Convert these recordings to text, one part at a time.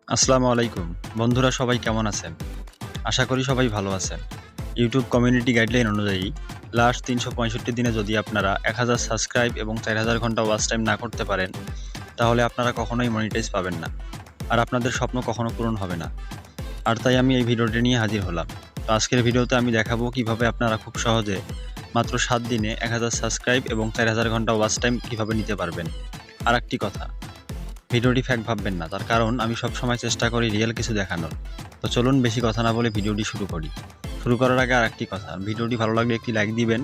আসসালামু আলাইকুম বন্ধুরা, সবাই কেমন আছেন? আশা করি সবাই ভালো আছেন। ইউটিউব কমিউনিটি গাইডলাইন অনুযায়ী লাস্ট ৩৬৫ দিনে যদি আপনারা ১,০০০ সাবস্ক্রাইব এবং ৪,০০০ ঘন্টা ওয়াচ টাইম না করতে পারেন, তাহলে আপনারা কখনোই মনিটাইজ পাবেন না, আর আপনাদের স্বপ্ন কখনো পূরণ হবে না। আর তাই আমি এই ভিডিওটি নিয়ে হাজির হলাম। তো আজকের ভিডিওতে আমি দেখাবো কিভাবে আপনারা খুব সহজে মাত্র ৭ দিনে ১,০০০ সাবস্ক্রাইব এবং ৪,০০০ ঘন্টা ওয়াচ টাইম কীভাবে নিতে পারবেন। আর একটি কথা, ভিডিওটি ফ্যাক ভাববেন না, তার কারণ আমি সবসময় চেষ্টা করি রিয়েল কিছু দেখানোর। তো চলুন বেশি কথা না বলে ভিডিওটি শুরু করি। শুরু করার আগে আর একটি কথা, ভিডিওটি ভালো লাগলে একটি লাইক দিবেন,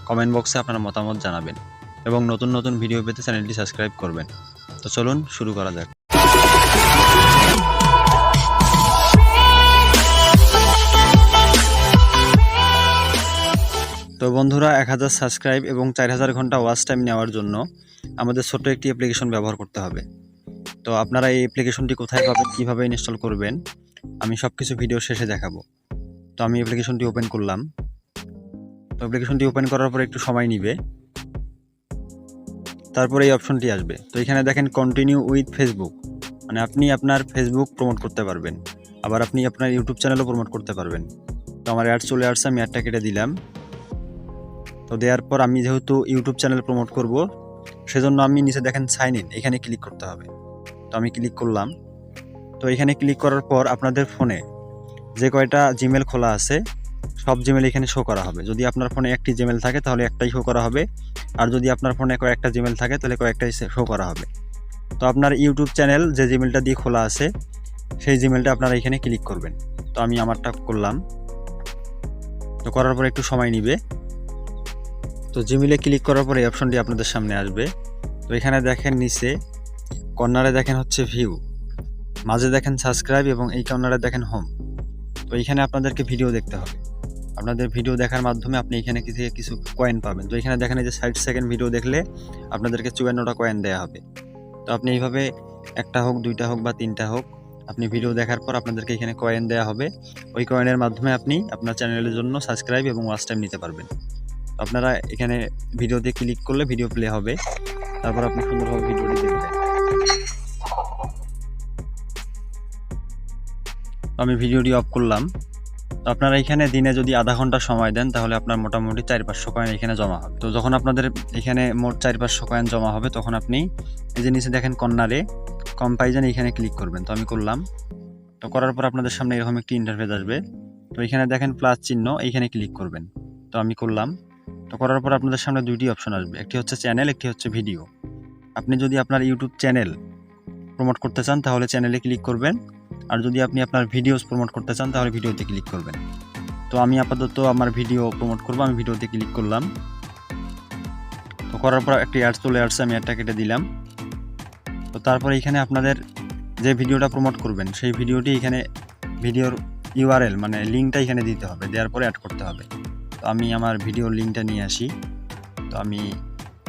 কমেন্ট বক্সে আপনার মতামত জানাবেন এবং নতুন নতুন ভিডিও পেতে চ্যানেলটি সাবস্ক্রাইব করবেন। তো চলুন শুরু করা যাক। তো বন্ধুরা, ১,০০০ সাবস্ক্রাইব এবং ৪,০০০ ঘন্টা ওয়াচ টাইম নেওয়ার জন্য আমাদের ছোট্ট একটি অ্যাপ্লিকেশন ব্যবহার করতে হবে। তো আপনারা এই অ্যাপ্লিকেশনটি কোথায় পাবেন, কীভাবে ইনস্টল করবেন, আমি সব কিছু ভিডিও শেষে দেখাবো। তো আমি অ্যাপ্লিকেশনটি ওপেন করলাম। তো অ্যাপ্লিকেশনটি ওপেন করার পর একটু সময় নিবে, তারপরে এই অপশনটি আসবে। তো এখানে দেখেন কন্টিনিউ উইথ ফেসবুক, মানে আপনি আপনার ফেসবুক প্রমোট করতে পারবেন, আবার আপনি আপনার ইউটিউব চ্যানেলও প্রমোট করতে পারবেন। তো আমার অ্যাড চলে আসছে, আমি অ্যাডটা কেটে দিলাম। তো দেওয়ার পর আমি যেহেতু ইউটিউব চ্যানেল প্রমোট করব, সেজন্য আমি নিচে দেখেন সাইন ইন, এখানে ক্লিক করতে হবে। তো আমি ক্লিক করলাম। তো এখানে ক্লিক করার পর আপনাদের ফোনে যে কয়টা জিমেল খোলা আছে সব জিমেল এখানে শো করা হবে। যদি আপনার ফোনে একটি জিমেল থাকে তাহলে একটাই শো করা হবে, আর যদি আপনার ফোনে কয়েকটা জিমেল থাকে তাহলে কয়েকটাই শো করা হবে। তো আপনার ইউটিউব চ্যানেল যে জিমেলটা দিয়ে খোলা আছে সেই জিমেলটা আপনারা এখানে ক্লিক করবেন। তো আমি আমারটা করলাম। তো করার পর একটু সময় নিবে। তো জিমেলে ক্লিক করার পর এই অপশনটি আপনাদের সামনে আসবে। তো এখানে দেখেন নিচে কর্নারে দেখেন হচ্ছে ভিউ, মাঝে দেখেন সাবস্ক্রাইব এবং এই কর্নারে দেখেন হোম। তো এইখানে আপনাদেরকে ভিডিও দেখতে হবে। আপনাদের ভিডিও দেখার মাধ্যমে আপনি এখানে কিছু কয়েন পাবেন। তো এখানে দেখেন এই যে 60 সেকেন্ড ভিডিও দেখলে আপনাদেরকে 54টা কয়েন দেওয়া হবে। তো আপনি এইভাবে একটা হোক, দুইটা হোক বা তিনটা হোক, আপনি ভিডিও দেখার পর আপনাদেরকে এখানে কয়েন দেওয়া হবে। ওই কয়েনের মাধ্যমে আপনি আপনার চ্যানেলের জন্য সাবস্ক্রাইব এবং ওয়াচ টাইম নিতে পারবেন। আপনারা এখানে ভিডিওতে ক্লিক করলে ভিডিও প্লে হবে, তারপর আপনি সুন্দরভাবে ভিডিওটি দেখবেন। আমি ভিডিওটি অফ করলাম। তো আপনারা এখানে দিনে যদি আধা ঘন্টা সময় দেন তাহলে আপনার মোটামুটি 400-500 কয়েন এখানে জমা হবে। তো যখন আপনাদের এখানে মোট 400-500 কয়েন জমা হবে, তখন আপনি এই যে নিচে দেখেন কর্নারে কম্পারিজন, এখানে ক্লিক করবেন। তো আমি করলাম। তো করার পর আপনাদের সামনে এরকম একটি ইন্টারফেস আসবে। তো এখানে দেখেন প্লাস চিহ্ন, এইখানে ক্লিক করবেন। তো আমি করলাম। তো করার পর আপনাদের সামনে দুইটি অপশন আসবে, একটি হচ্ছে চ্যানেল, একটি হচ্ছে ভিডিও। আপনি যদি আপনার ইউটিউব চ্যানেল প্রমোট করতে চান তাহলে চ্যানেলে ক্লিক করবেন, আর যদি আপনি আপনার ভিডিওস প্রমোট করতে চান তাহলে ভিডিওতে ক্লিক করবেন। তো আমি আপাতত আমার ভিডিও প্রমোট করব, আমি ভিডিওতে ক্লিক করলাম। তো করার পর একটি অ্যাড চলে আসছে, আমি অ্যাডটা কেটে দিলাম। তো তারপরে এখানে আপনাদের যে ভিডিওটা প্রমোট করবেন সেই ভিডিওটি এখানে ভিডিওর ইউআরএল মানে লিঙ্কটা এখানে দিতে হবে, দেওয়ার পরে অ্যাড করতে হবে। তো আমি আমার ভিডিওর লিঙ্কটা নিয়ে আসি। তো আমি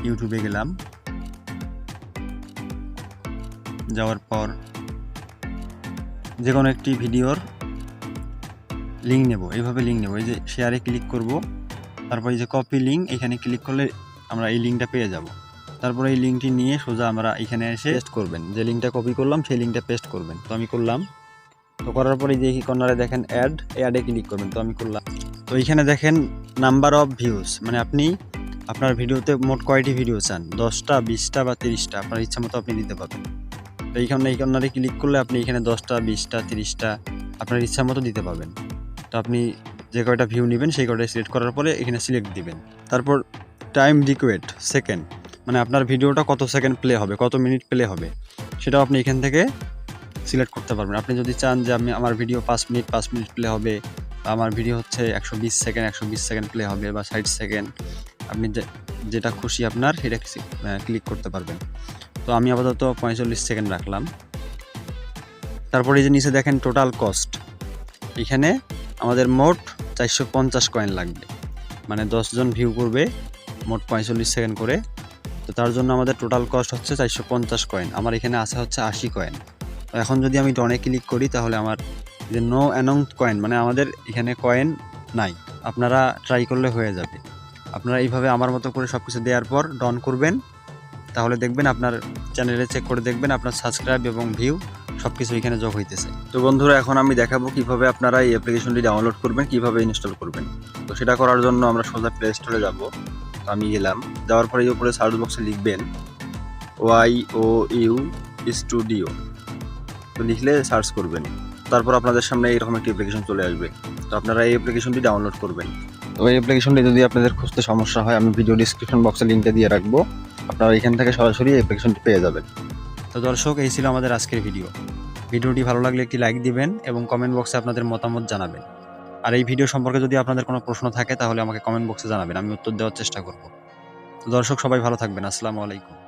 ইউটিউবে গেলাম, যাওয়ার পর যে কোনো একটি ভিডিওর লিঙ্ক নেব, এইভাবে লিঙ্ক নেব, এই যে শেয়ারে ক্লিক করব, তারপর এই যে কপি লিঙ্ক, এখানে ক্লিক করলে আমরা এই লিঙ্কটা পেয়ে যাব। তারপরে এই লিঙ্কটি নিয়ে সোজা আমরা এখানে এসে পেস্ট করবেন, যে লিঙ্কটা কপি করলাম সেই লিঙ্কটা পেস্ট করবেন। তো আমি করলাম। তো করার পরে যে কর্নারে দেখেন অ্যাডে ক্লিক করবেন। তো আমি করলাম। তো এইখানে দেখেন নাম্বার অফ ভিউজ, মানে আপনি আপনার ভিডিওতে মোট কয়টি ভিডিও চান, 10টা, 20টা বা 30টা, আপনার ইচ্ছা মতো আপনি দিতে পারবেন। তো এই কর্নারে ক্লিক করলে আপনি এখানে 10টা, 20টা, 30টা আপনার ইচ্ছা মতো দিতে পারবেন। তো আপনি যে কয়টা ভিউ নেবেন সেই কয়টা সিলেক্ট করার পরে এখানে সিলেক্ট দিবেন। তারপর টাইম রিকোয়েস্ট সেকেন্ড, মানে আপনার ভিডিওটা কত সেকেন্ড প্লে হবে, কত মিনিট প্লে হবে, সেটাও আপনি এখান থেকে সিলেক্ট করতে পারবেন। আপনি যদি চান যে আমার ভিডিও 5 মিনিট প্লে হবে, বা আমার ভিডিও হচ্ছে 120 সেকেন্ড প্লে হবে, বা 60 সেকেন্ড, আপনি যেটা খুশি আপনার সেটা ক্লিক করতে পারবেন। তো আমি আপাতত 45 সেকেন্ড রাখলাম। তারপরে এই যে নিচে দেখেন টোটাল কস্ট, এখানে আমাদের মোট 450 কয়েন লাগবে, মানে 10 জন ভিউ করবে, মোট 45 সেকেন্ড করে। তো তার জন্য আমাদের টোটাল কস্ট হচ্ছে 450 কয়েন। আমার এখানে আছে হচ্ছে 80 কয়েন। তো এখন যদি আমি ডনে ক্লিক করি তাহলে আমার যে নো অ্যানাউন্স কয়েন, মানে আমাদের এখানে কয়েন নাই। আপনারা ট্রাই করলে হয়ে যাবে। আপনারা এইভাবে আমার মতো করে সব কিছু দেওয়ার পর ডন করবেন, তাহলে দেখবেন আপনার চ্যানেলে চেক করে দেখবেন আপনার সাবস্ক্রাইব এবং ভিউ সবকিছু এখানে যোগ হইতেছে। তো বন্ধুরা, এখন আমি দেখাবো কিভাবে আপনারা এই অ্যাপ্লিকেশনটি ডাউনলোড করবেন, কিভাবে ইনস্টল করবেন। তো সেটা করার জন্য আমরা সোজা প্লে স্টোরে যাব। তো আমি গেলাম, যাওয়ার পরে এই উপরে সার্চ বক্সে লিখবেন YOU স্টুডিও। তো লিখলে সার্চ করবেন, তারপর আপনাদের সামনে এরকম একটি অ্যাপ্লিকেশন চলে আসবে। তো আপনারা এই অ্যাপ্লিকেশনটি ডাউনলোড করবেন। তো এই অ্যাপ্লিকেশনটি যদি আপনাদের খুঁজতে সমস্যা হয়, আমি ভিডিও ডিসক্রিপশন বক্সে লিঙ্কটা দিয়ে রাখবো, আপনারা এখান থেকে সরাসরি এই অ্যাপ্লিকেশনটি পেয়ে যাবেন। তো দর্শক, এই ছিল আমাদের আজকের ভিডিওটি ভালো লাগলে একটি লাইক দিবেন এবং কমেন্ট বক্সে আপনাদের মতামত জানাবেন। আর এই ভিডিও সম্পর্কে যদি আপনাদের কোনো প্রশ্ন থাকে তাহলে আমাকে কমেন্ট বক্সে জানাবেন, আমি উত্তর দেওয়ার চেষ্টা করব। তো দর্শক, সবাই ভালো থাকবেন। আসসালামু আলাইকুম।